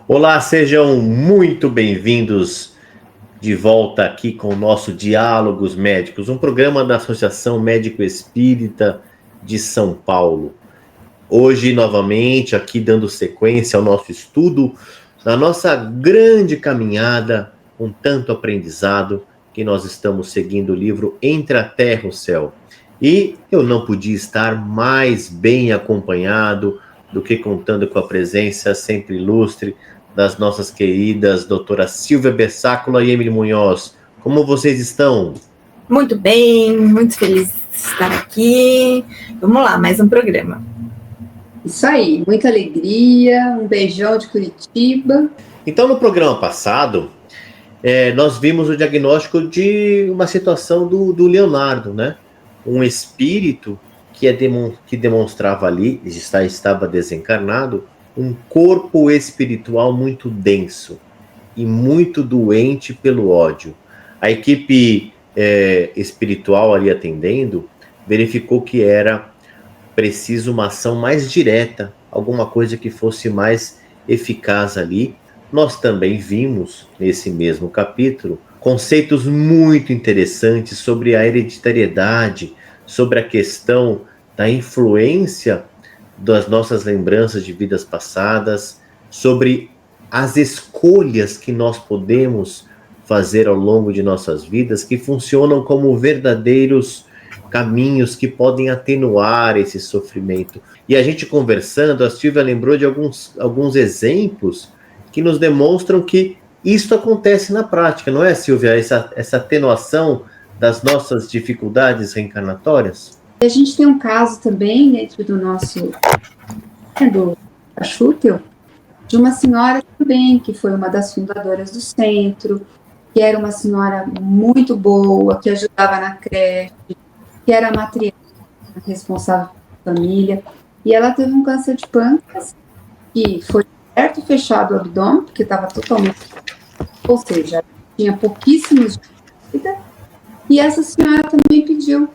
Olá, sejam muito bem-vindos de volta aqui com o nosso Diálogos Médicos, um programa da Associação Médico Espírita de São Paulo. Hoje, novamente, aqui dando sequência ao nosso estudo, na nossa grande caminhada com tanto aprendizado que nós estamos seguindo o livro Entre a Terra e o Céu. E eu não podia estar mais bem acompanhado do que contando com a presença sempre ilustre das nossas queridas doutora Silvia Bessácola e Emily Munhoz. Como vocês estão? Muito bem, muito feliz de estar aqui. Vamos lá, mais um programa. Isso aí, muita alegria, um beijão de Curitiba. Então, no programa passado, nós vimos o diagnóstico de uma situação do Leonardo, né? Um espírito que demonstrava ali, estava desencarnado, um corpo espiritual muito denso e muito doente pelo ódio. A equipe espiritual ali atendendo verificou que era preciso uma ação mais direta, alguma coisa que fosse mais eficaz ali. Nós também vimos, nesse mesmo capítulo, conceitos muito interessantes sobre a hereditariedade, sobre a questão da influência das nossas lembranças de vidas passadas, sobre as escolhas que nós podemos fazer ao longo de nossas vidas, que funcionam como verdadeiros caminhos que podem atenuar esse sofrimento. E a gente conversando, a Silvia lembrou de alguns exemplos que nos demonstram que isso acontece na prática, não é, Silvia? Essa atenuação das nossas dificuldades reencarnatórias? A gente tem um caso também dentro do nosso do Schutel, de uma senhora também, que foi uma das fundadoras do centro, que era uma senhora muito boa, que ajudava na creche, que era matriarca, responsável pela família, e ela teve um câncer de pâncreas, que foi certo e fechado o abdômen, porque estava totalmente, ou seja, tinha pouquíssimos dias de vida, e essa senhora também pediu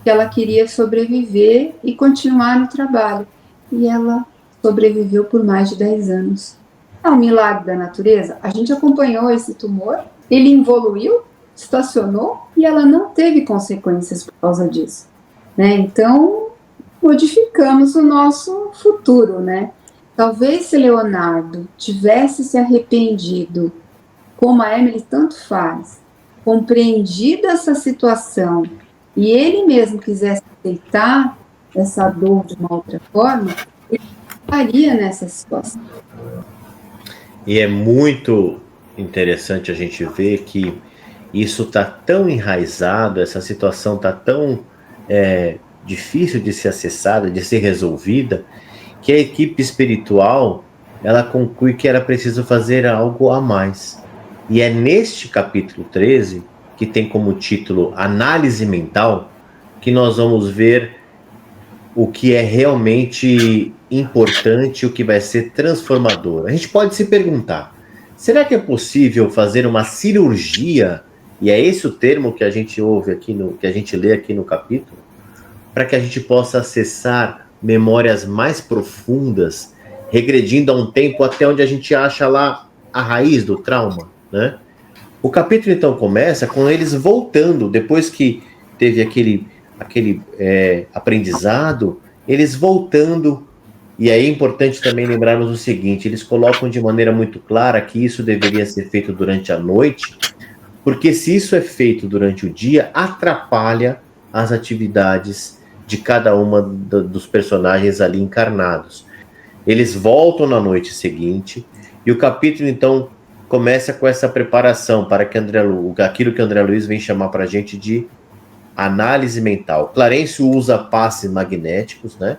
que ela queria sobreviver e continuar no trabalho. E ela sobreviveu por mais de 10 anos. É um milagre da natureza. A gente acompanhou esse tumor, ele evoluiu, estacionou e ela não teve consequências por causa disso, né? Então, modificamos o nosso futuro, né? Talvez se Leonardo tivesse se arrependido, como a Emily tanto faz, compreendido essa situação, e ele mesmo quisesse aceitar essa dor de uma outra forma, ele estaria nessa situação. E é muito interessante a gente ver que isso está tão enraizado, essa situação está tão difícil de ser acessada, de ser resolvida, que a equipe espiritual, ela conclui que era preciso fazer algo a mais. E é neste capítulo 13, que tem como título Análise Mental, que nós vamos ver o que é realmente importante, o que vai ser transformador. A gente pode se perguntar, será que é possível fazer uma cirurgia, e é esse o termo que a gente ouve aqui, que a gente lê aqui no capítulo, para que a gente possa acessar memórias mais profundas, regredindo a um tempo até onde a gente acha lá a raiz do trauma, né? O capítulo, então, começa com eles voltando, depois que teve aquele aprendizado, eles voltando. E aí é importante também lembrarmos o seguinte, eles colocam de maneira muito clara que isso deveria ser feito durante a noite, porque se isso é feito durante o dia, atrapalha as atividades de cada uma dos personagens ali encarnados. Eles voltam na noite seguinte, e o capítulo, então, começa com essa preparação para que aquilo que André Luiz vem chamar para a gente de análise mental. Clarencio usa passes magnéticos, né,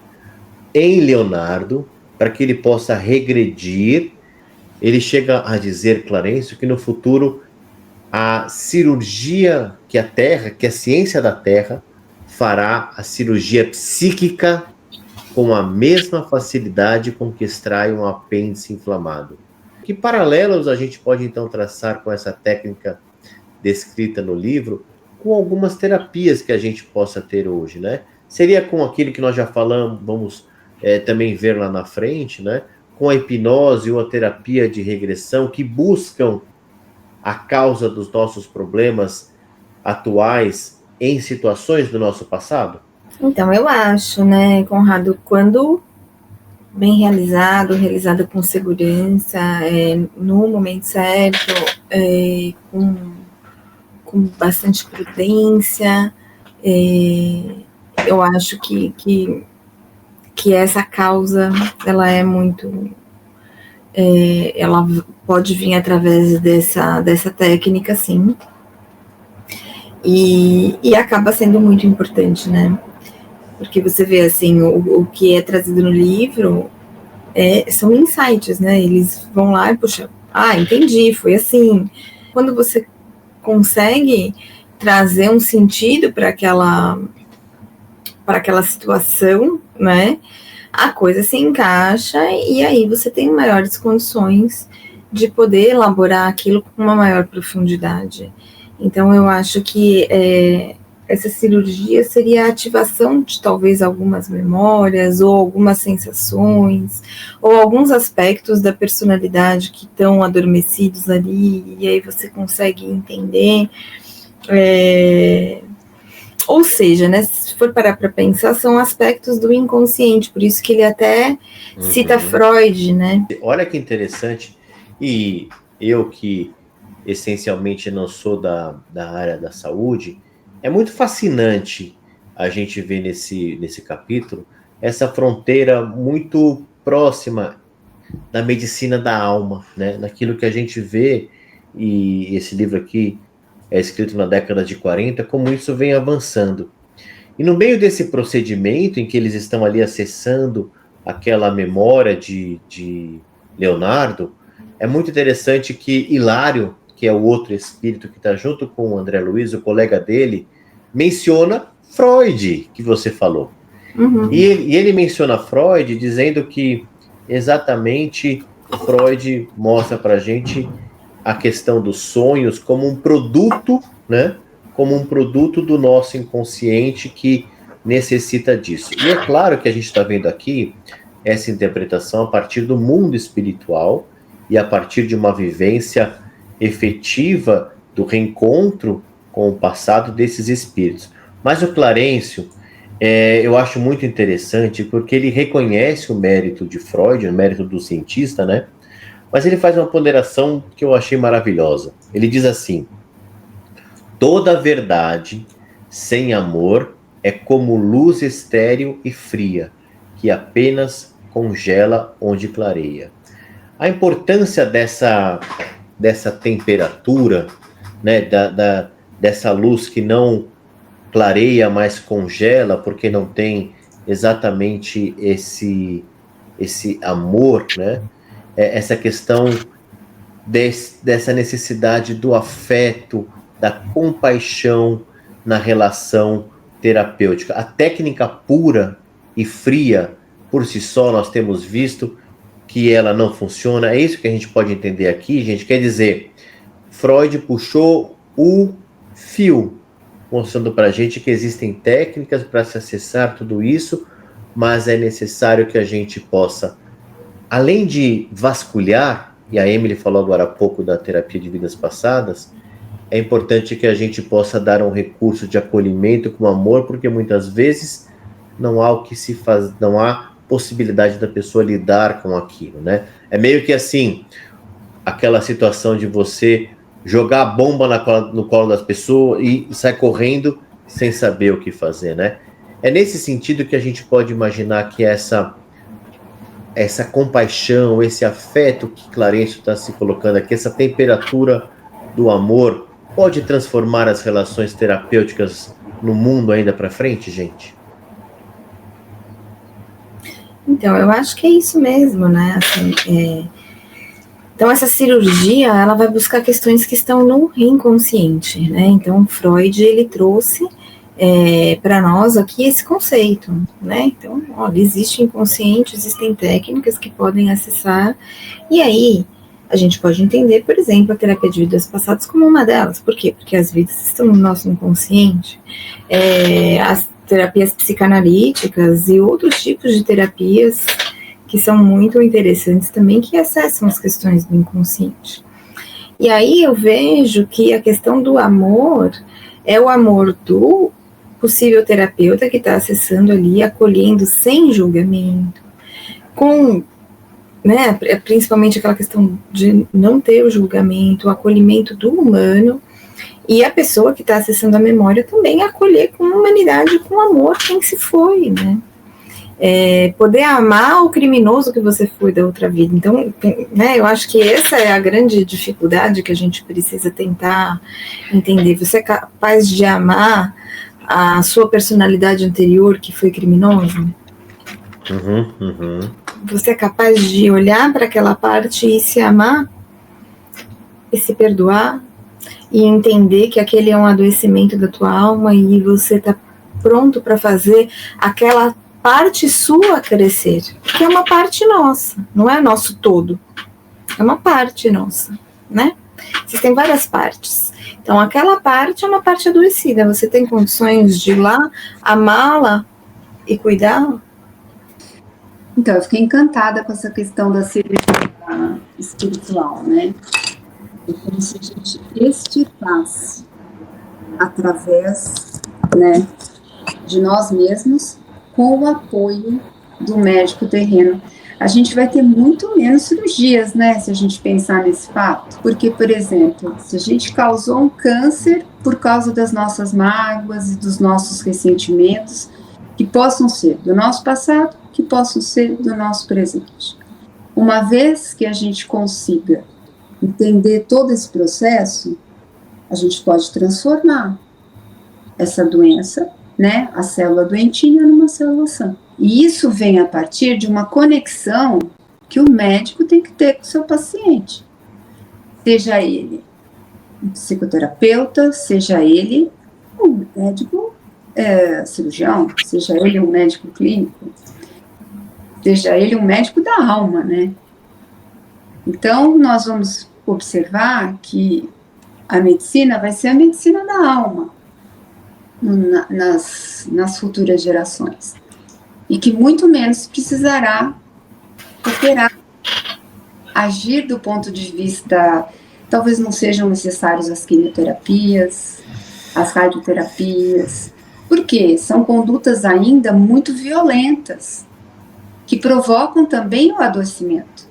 em Leonardo, para que ele possa regredir. Ele chega a dizer, Clarencio, que no futuro a cirurgia que a ciência da Terra fará a cirurgia psíquica com a mesma facilidade com que extrai um apêndice inflamado. Que paralelos a gente pode então traçar com essa técnica descrita no livro, com algumas terapias que a gente possa ter hoje, né? Seria com aquilo que nós já falamos, vamos também ver lá na frente, né? com a hipnose ou a terapia de regressão que buscam a causa dos nossos problemas atuais em situações do nosso passado? Então, eu acho, né, Conrado, quando bem realizado com segurança, no momento certo, com bastante prudência, eu acho que essa causa, ela é muito... ela pode vir através dessa técnica, sim, e acaba sendo muito importante, né? Porque você vê, assim, o que é trazido no livro são insights, né? Eles vão lá e, puxa, entendi, foi assim. Quando você consegue trazer um sentido para aquela situação, né? A coisa se encaixa e aí você tem maiores condições de poder elaborar aquilo com uma maior profundidade. Então, eu acho que essa cirurgia seria a ativação de talvez algumas memórias ou algumas sensações ou alguns aspectos da personalidade que estão adormecidos ali e aí você consegue entender. Ou seja, né, se for parar para pensar, são aspectos do inconsciente, por isso que ele até cita Freud, né? Olha que interessante, e eu que essencialmente não sou da área da saúde, é muito fascinante a gente ver nesse capítulo essa fronteira muito próxima da medicina da alma, né? Naquilo que a gente vê, e esse livro aqui é escrito na década de 40, como isso vem avançando. E no meio desse procedimento em que eles estão ali acessando aquela memória de Leonardo, é muito interessante que Hilário, que é o outro espírito que está junto com o André Luiz, o colega dele, menciona Freud, que você falou. E ele menciona Freud dizendo que exatamente Freud mostra para a gente a questão dos sonhos como um produto, né? Como um produto do nosso inconsciente que necessita disso. E é claro que a gente está vendo aqui essa interpretação a partir do mundo espiritual e a partir de uma vivência efetiva do reencontro com o passado desses espíritos. Mas o Clarencio, eu acho muito interessante porque ele reconhece o mérito de Freud, o mérito do cientista, né? Mas ele faz uma ponderação que eu achei maravilhosa. Ele diz assim: toda verdade sem amor é como luz estéril e fria, que apenas congela onde clareia. A importância dessa temperatura, né, dessa luz que não clareia, mas congela, porque não tem exatamente esse amor, né? Essa questão dessa necessidade do afeto, da compaixão na relação terapêutica. A técnica pura e fria, por si só, nós temos visto que ela não funciona. É isso que a gente pode entender aqui, gente. Quer dizer, Freud puxou o fio, mostrando para a gente que existem técnicas para se acessar tudo isso, mas é necessário que a gente possa, além de vasculhar, e a Emily falou agora há pouco da terapia de vidas passadas, é importante que a gente possa dar um recurso de acolhimento com amor, porque muitas vezes não há o que se faz, não há possibilidade da pessoa lidar com aquilo, né? É meio que assim, aquela situação de você jogar a bomba no colo das pessoas e sair correndo sem saber o que fazer, né? É nesse sentido que a gente pode imaginar que essa compaixão, esse afeto que Clarencio está se colocando aqui, essa temperatura do amor, pode transformar as relações terapêuticas no mundo ainda para frente, gente? Então, eu acho que é isso mesmo, né? Assim, então, essa cirurgia, ela vai buscar questões que estão no inconsciente, né? Então, Freud, ele trouxe para nós aqui esse conceito, né? Então, olha, existe inconsciente, existem técnicas que podem acessar, e aí a gente pode entender, por exemplo, a terapia de vidas passadas como uma delas. Por quê? Porque as vidas estão no nosso inconsciente. As terapias psicanalíticas e outros tipos de terapias que são muito interessantes também, que acessam as questões do inconsciente. E aí eu vejo que a questão do amor é o amor do possível terapeuta que está acessando ali, acolhendo sem julgamento, com, né, principalmente aquela questão de não ter o julgamento, o acolhimento do humano, e a pessoa que está acessando a memória também acolher com humanidade, com amor quem se foi, né? Poder amar o criminoso que você foi da outra vida. Então, né, eu acho que essa é a grande dificuldade que a gente precisa tentar entender. Você é capaz de amar a sua personalidade anterior que foi criminosa? Você é capaz de olhar para aquela parte e se amar? E se perdoar? E entender que aquele é um adoecimento da tua alma e você está pronto para fazer aquela parte sua crescer, que é uma parte nossa, não é nosso todo, é uma parte nossa, né? Existem várias partes, então aquela parte é uma parte adoecida, você tem condições de ir lá, amá-la e cuidá-la? Então, eu fiquei encantada com essa questão da cirurgia espiritual, né? É como se a gente extirpasse através, né, de nós mesmos, com o apoio do médico terreno. A gente vai ter muito menos cirurgias, né, se a gente pensar nesse fato. Porque, por exemplo, se a gente causou um câncer por causa das nossas mágoas e dos nossos ressentimentos, que possam ser do nosso passado, que possam ser do nosso presente. Uma vez que a gente consiga entender todo esse processo, a gente pode transformar essa doença, né, a célula doentinha numa célula sã. E isso vem a partir de uma conexão que o médico tem que ter com o seu paciente. Seja ele um psicoterapeuta, seja ele um médico cirurgião, seja ele um médico clínico, seja ele um médico da alma, né? Então, nós vamos observar que a medicina vai ser a medicina da alma nas futuras gerações. E que muito menos precisará operar, agir do ponto de vista, talvez não sejam necessários as quimioterapias, as radioterapias, porque são condutas ainda muito violentas, que provocam também o adoecimento,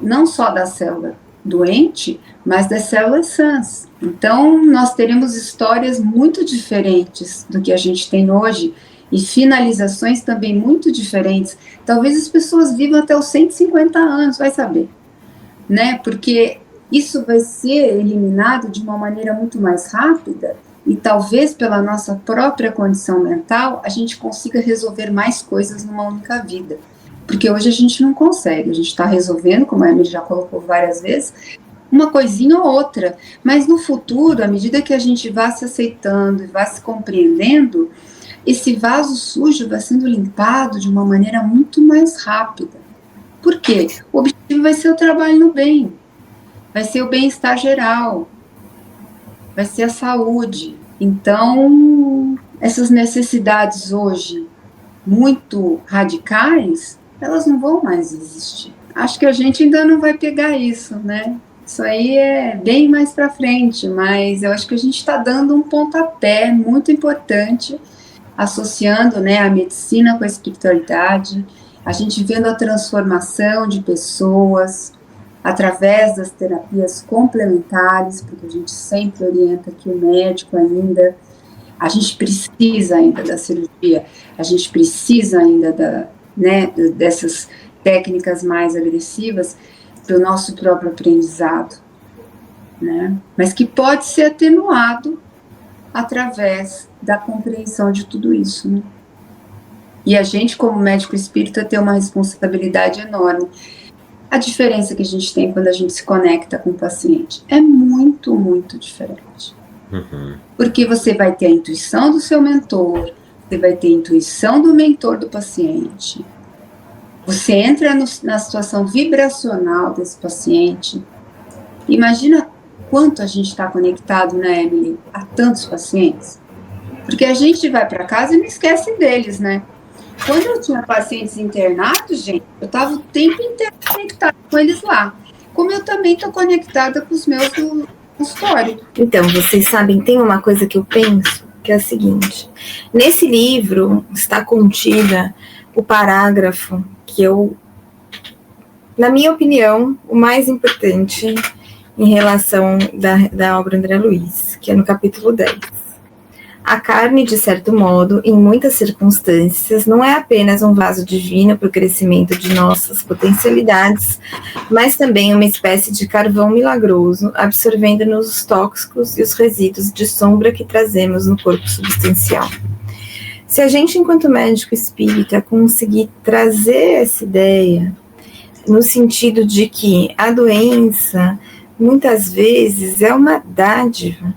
não só da célula doente, mas das células sãs. Então, nós teremos histórias muito diferentes do que a gente tem hoje, e finalizações também muito diferentes. Talvez as pessoas vivam até os 150 anos, vai saber, né? Porque isso vai ser eliminado de uma maneira muito mais rápida, e talvez pela nossa própria condição mental, a gente consiga resolver mais coisas numa única vida. Porque hoje a gente não consegue, a gente está resolvendo, como a Emily já colocou várias vezes, uma coisinha ou outra, mas no futuro, à medida que a gente vá se aceitando e vá se compreendendo, esse vaso sujo vai sendo limpado de uma maneira muito mais rápida. Por quê? O objetivo vai ser o trabalho no bem, vai ser o bem-estar geral, vai ser a saúde. Então, essas necessidades hoje muito radicais, elas não vão mais existir. Acho que a gente ainda não vai pegar isso, né? Isso aí é bem mais para frente, mas eu acho que a gente está dando um pontapé muito importante, associando, né, a medicina com a espiritualidade, a gente vendo a transformação de pessoas através das terapias complementares, porque a gente sempre orienta que o médico ainda, a gente precisa ainda da cirurgia, a gente precisa ainda dessas técnicas mais agressivas para o nosso próprio aprendizado, né? Mas que pode ser atenuado através da compreensão de tudo isso, né? E a gente, como médico espírita, tem uma responsabilidade enorme. A diferença que a gente tem quando a gente se conecta com o paciente é muito, muito diferente. Porque você vai ter a intuição do seu mentor, você vai ter a intuição do mentor do paciente, você entra na situação vibracional desse paciente. Imagina quanto a gente está conectado, né, Emily, a tantos pacientes. Porque a gente vai para casa e não esquece deles, né? Quando eu tinha pacientes internados, gente, eu estava o tempo inteiro conectada com eles lá. Como eu também estou conectada com os meus do consultório. Então, vocês sabem, tem uma coisa que eu penso, que é a seguinte. Nesse livro está contida o parágrafo que eu, na minha opinião, o mais importante em relação da obra André Luiz, que é no capítulo 10. A carne, de certo modo, em muitas circunstâncias, não é apenas um vaso divino para o crescimento de nossas potencialidades, mas também uma espécie de carvão milagroso, absorvendo-nos os tóxicos e os resíduos de sombra que trazemos no corpo substancial. Se a gente, enquanto médico espírita, conseguir trazer essa ideia, no sentido de que a doença, muitas vezes, é uma dádiva,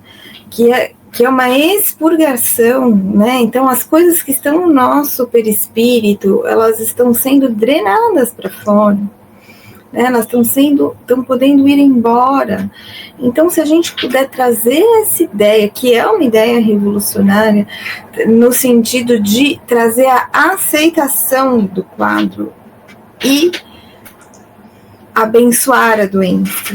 que é uma expurgação, né? Então, as coisas que estão no nosso perispírito, elas estão sendo drenadas para fora, né? Elas estão podendo ir embora. Então, se a gente puder trazer essa ideia, que é uma ideia revolucionária, no sentido de trazer a aceitação do quadro e abençoar a doença,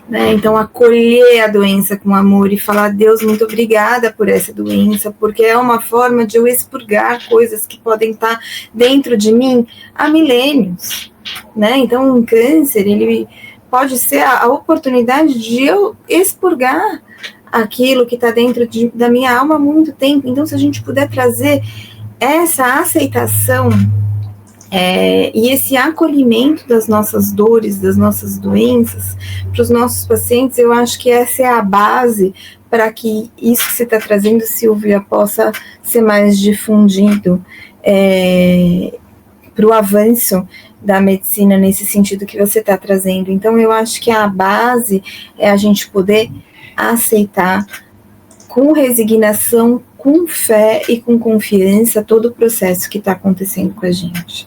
né? Então, acolher a doença com amor e falar: Deus, muito obrigada por essa doença, porque é uma forma de eu expurgar coisas que podem estar dentro de mim há milênios, né? Então, um câncer, ele pode ser a oportunidade de eu expurgar aquilo que está dentro da minha alma há muito tempo. Então, se a gente puder trazer essa aceitação e esse acolhimento das nossas dores, das nossas doenças, para os nossos pacientes, eu acho que essa é a base para que isso que você está trazendo, Silvia, possa ser mais difundido para o avanço da medicina nesse sentido que você está trazendo. Então, eu acho que a base é a gente poder aceitar com resignação, com fé e com confiança todo o processo que está acontecendo com a gente.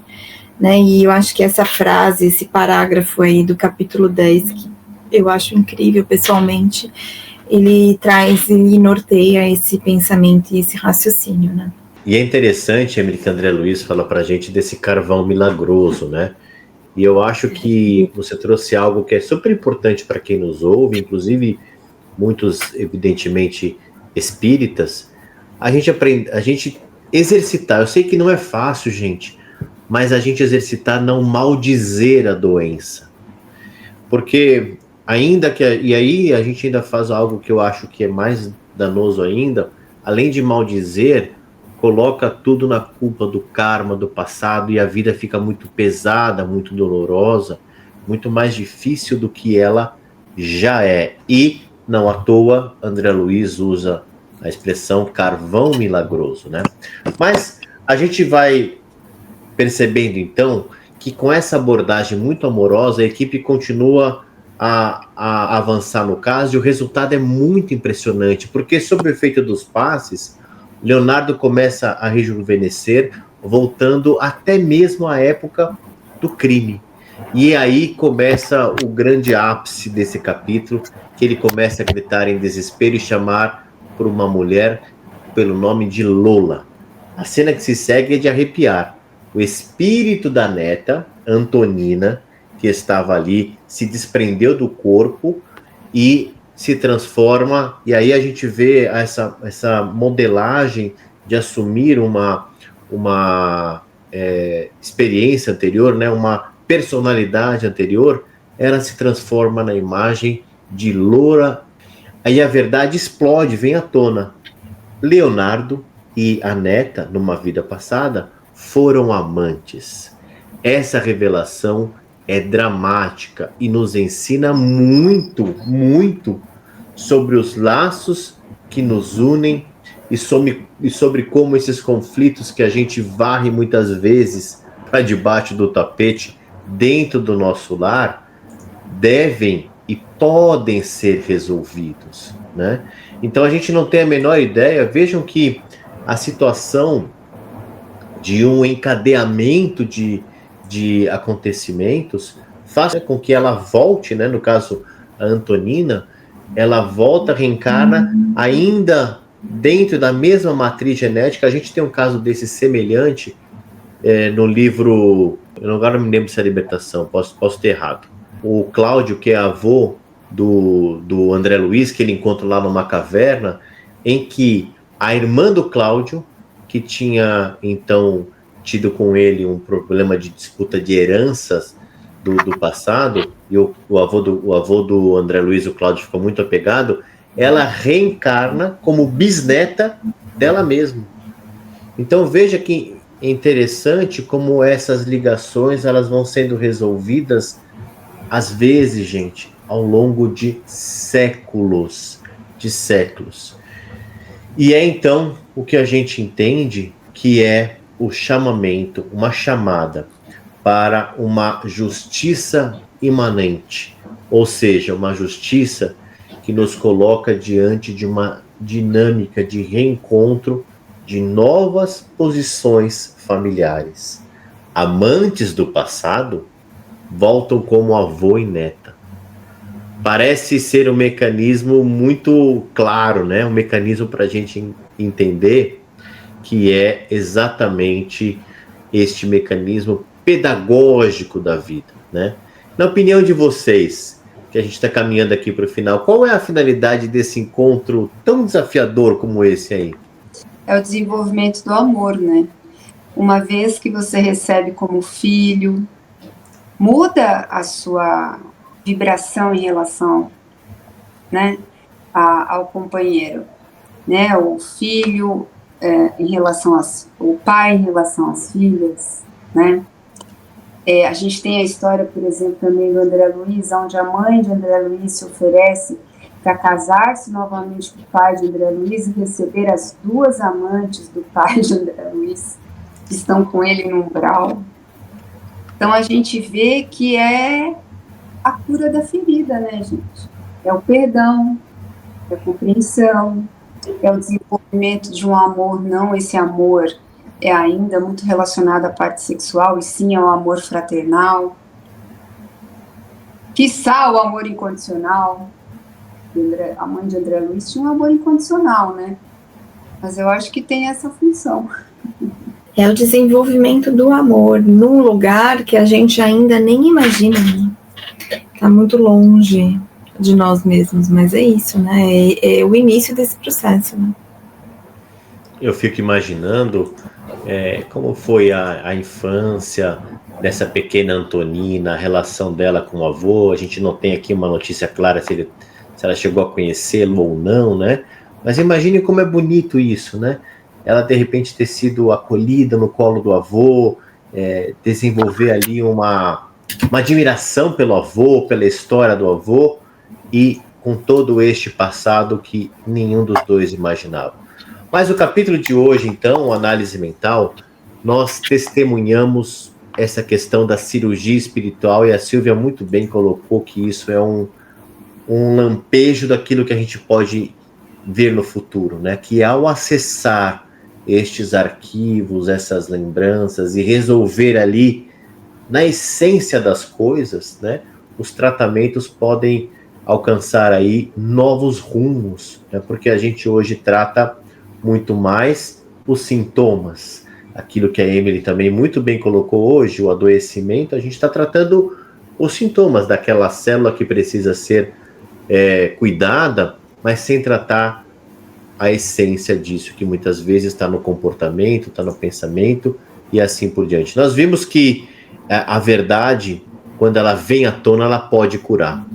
Né? E eu acho que essa frase, esse parágrafo aí do capítulo 10, que eu acho incrível pessoalmente, ele norteia esse pensamento e esse raciocínio, né? E é interessante, Emily, que André Luiz fala pra gente desse carvão milagroso, né? E eu acho que você trouxe algo que é super importante para quem nos ouve, inclusive muitos, evidentemente, espíritas, a gente exercitar. Eu sei que não é fácil, gente, mas a gente exercitar não maldizer a doença. Porque e aí a gente ainda faz algo que eu acho que é mais danoso ainda, além de maldizer, coloca tudo na culpa do karma, do passado, e a vida fica muito pesada, muito dolorosa, muito mais difícil do que ela já é. E, não à toa, André Luiz usa a expressão carvão milagroso, né? Mas a gente vai percebendo, então, que com essa abordagem muito amorosa, a equipe continua a avançar no caso, e o resultado é muito impressionante, porque sob o efeito dos passes, Leonardo começa a rejuvenescer, voltando até mesmo à época do crime. E aí começa o grande ápice desse capítulo, que ele começa a gritar em desespero e chamar por uma mulher pelo nome de Lola. A cena que se segue é de arrepiar. O espírito da neta, Antonina, que estava ali, se desprendeu do corpo e se transforma, e aí a gente vê essa modelagem de assumir uma experiência anterior, né, uma personalidade anterior. Ela se transforma na imagem de Lola, aí a verdade explode, vem à tona. Leonardo e a neta, numa vida passada, foram amantes. Essa revelação é dramática e nos ensina muito, muito sobre os laços que nos unem e sobre como esses conflitos que a gente varre muitas vezes para debaixo do tapete dentro do nosso lar devem e podem ser resolvidos, né? Então a gente não tem a menor ideia. Vejam que a situação de um encadeamento de acontecimentos faz com que ela volte, né? No caso, a Antonina, ela volta, reencarna, ainda dentro da mesma matriz genética. A gente tem um caso desse semelhante no livro, eu agora não me lembro se é Libertação, posso ter errado. O Cláudio, que é avô do André Luiz, que ele encontra lá numa caverna, em que a irmã do Cláudio, que tinha então tido com ele um problema de disputa de heranças do passado, e o avô do André Luiz, o Cláudio, ficou muito apegado, ela reencarna como bisneta dela mesma. Então veja que é interessante como essas ligações elas vão sendo resolvidas, às vezes, gente, ao longo de séculos. E é então o que a gente entende que é o chamamento, uma chamada para uma justiça imanente, ou seja, uma justiça que nos coloca diante de uma dinâmica de reencontro de novas posições familiares. Amantes do passado voltam como avô e neta. Parece ser um mecanismo muito claro, né? Um mecanismo para a gente entender que é exatamente este mecanismo pedagógico da vida, né? Na opinião de vocês, que a gente está caminhando aqui para o final, qual é a finalidade desse encontro tão desafiador como esse aí? É o desenvolvimento do amor, né? Uma vez que você recebe como filho, muda a sua vibração em relação, né, ao companheiro, né? O filho em relação o pai em relação às filhas, né? A gente tem a história, por exemplo, também do André Luiz, onde a mãe de André Luiz se oferece para casar-se novamente com o pai de André Luiz e receber as duas amantes do pai de André Luiz, que estão com ele no umbral. Então a gente vê que é a cura da ferida, né, gente? É o perdão, é a compreensão, é o desenvolvimento de um amor, não esse amor é ainda muito relacionado à parte sexual, e sim ao amor fraternal, quiçá o amor incondicional. A mãe de André Luiz tinha um amor incondicional, né? Mas eu acho que tem essa função. É o desenvolvimento do amor num lugar que a gente ainda nem imagina, né? Tá muito longe de nós mesmos, mas é isso, né? É o início desse processo, né? Eu fico imaginando como foi a infância dessa pequena Antonina, a relação dela com o avô. A gente não tem aqui uma notícia clara se ela chegou a conhecê-lo ou não, né? Mas imagine como é bonito isso, né? Ela, de repente, ter sido acolhida no colo do avô, desenvolver ali uma admiração pelo avô, pela história do avô, e com todo este passado que nenhum dos dois imaginava. Mas o capítulo de hoje, então, Análise Mental, nós testemunhamos essa questão da cirurgia espiritual, e a Silvia muito bem colocou que isso é um lampejo daquilo que a gente pode ver no futuro, né? Que ao acessar estes arquivos, essas lembranças, e resolver ali, na essência das coisas, né? Os tratamentos podem alcançar aí novos rumos, né? Porque a gente hoje trata muito mais os sintomas, aquilo que a Emily também muito bem colocou hoje, o adoecimento. A gente está tratando os sintomas daquela célula que precisa ser cuidada, mas sem tratar a essência disso, que muitas vezes está no comportamento, está no pensamento e assim por diante. Nós vimos que a verdade, quando ela vem à tona, ela pode curar,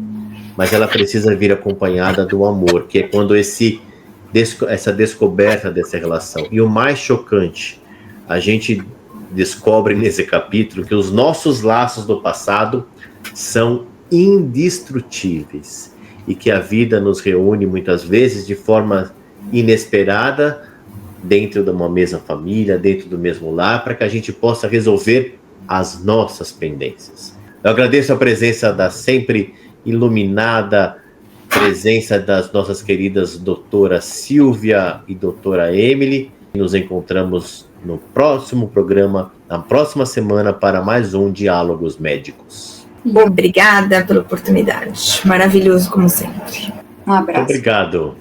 mas ela precisa vir acompanhada do amor, que é quando essa descoberta dessa relação. E o mais chocante, a gente descobre nesse capítulo que os nossos laços do passado são indestrutíveis e que a vida nos reúne muitas vezes de forma inesperada dentro de uma mesma família, dentro do mesmo lar, para que a gente possa resolver as nossas pendências. Eu agradeço a presença da sempre iluminada presença das nossas queridas doutora Silvia e doutora Emily. Nos encontramos no próximo programa, na próxima semana, para mais um Diálogos Médicos. Obrigada pela oportunidade. Maravilhoso como sempre. Um abraço. Obrigado.